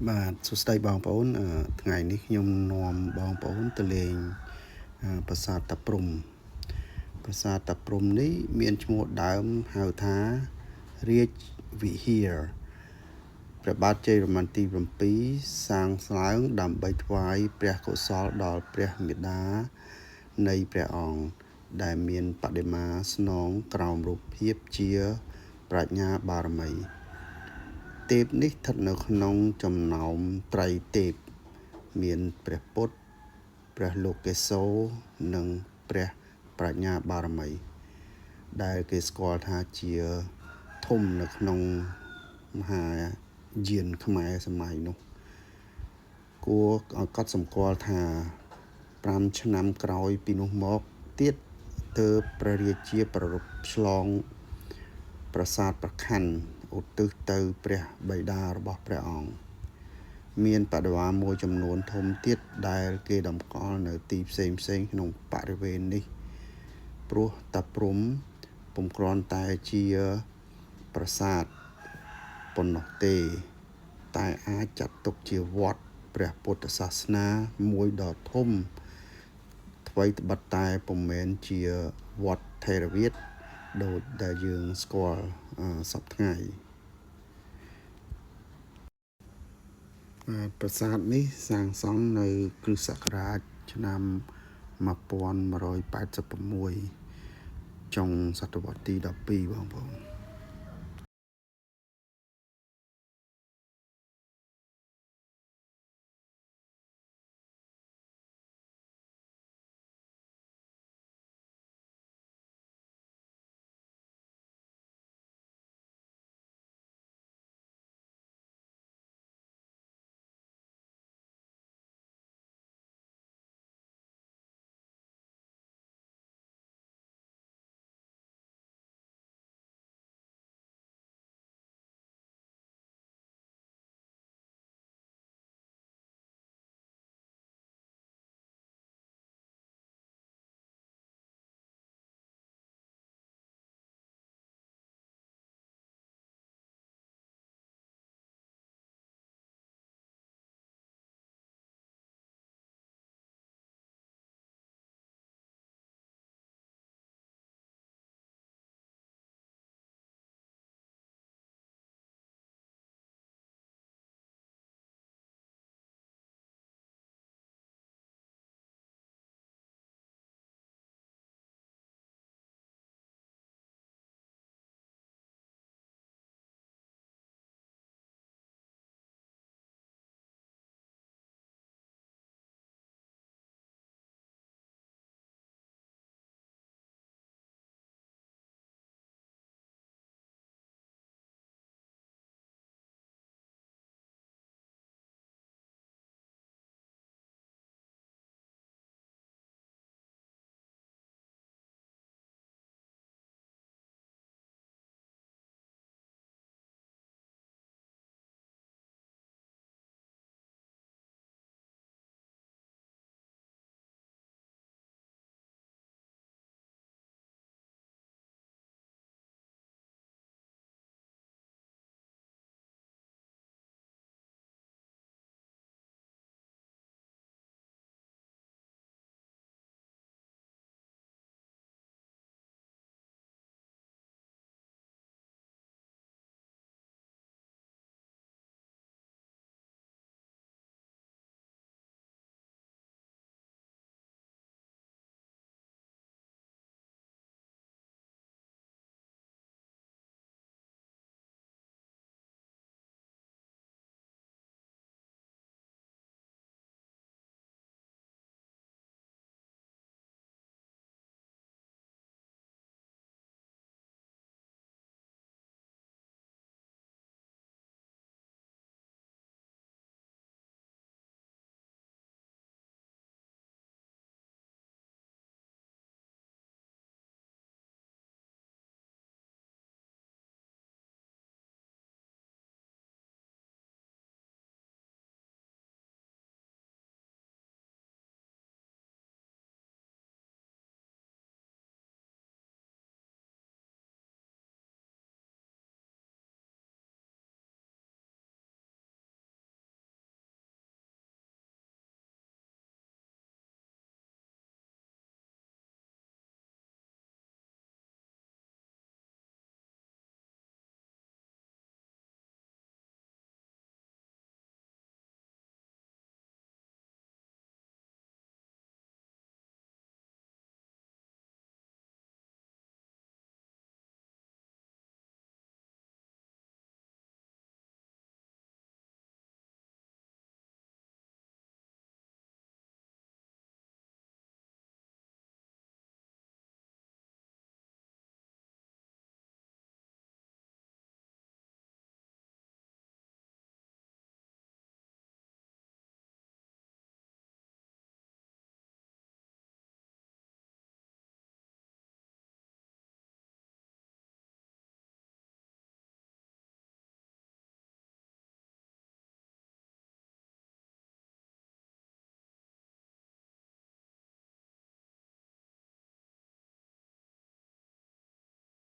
បាទសួស្តីបងប្អូនថ្ងៃនេះខ្ញុំនាំបងប្អូនទៅលេងប្រាសាទតាព្រំប្រាសាទតាព្រំនេះមានឈ្មោះដើមហៅថារាជវិហារព្រះបាទជ័យវរ្ម័នទី7សាងសង់ដើម្បីថ្វាយព្រះកុសលដល់ព្រះមេដានៃព្រះអង្គដែលមានបដិមាស្នងក្រោមរូបភាពជាប្រាជ្ញាបារមីទេពនេះស្ថិតនៅក្នុងចំណោមត្រៃទេពមានព្រះពុទ្ធព្រះលោកេសោនិងព្រះប្រាជ្ញាបារមីដែលគេស្គាល់ថាជាធំនៅក្នុងមហាយានខ្មែរសម័យនោះគួរឲ្យកត់សម្គាល់ថា5ឆ្នាំក្រោយពីនោះមកទៀតទើបព្រះរាជាប្ររពឆ្លងប្រាសាទប្រខ័នឧទ្ទិសទៅព្រះបិតារបស់ព្រះអង្គមានបដិមាមួយចំនួនធំទៀតដែលគេតម្កល់នៅទីផ្សេងក្នុងបរិវេណនេះព្រោះតាព្រំពុំគ្រាន់តែជាប្រាសាទប៉ុណ្ណោះទេតែអាចចាត់ទុកជាវត្តព្រះពុទ្ធសាសនាមួយដ៏ធំថ្វីត្បិតតែពុំមែនជាវត្តថេរវាទដូចដែលយើងស្គាល់សពថ្ងៃប្រាសាទនេះសាងសង់នៅគ្រិស្តសករាជឆ្នាំ1186ចុងសតវត្សទី12បងប្អូន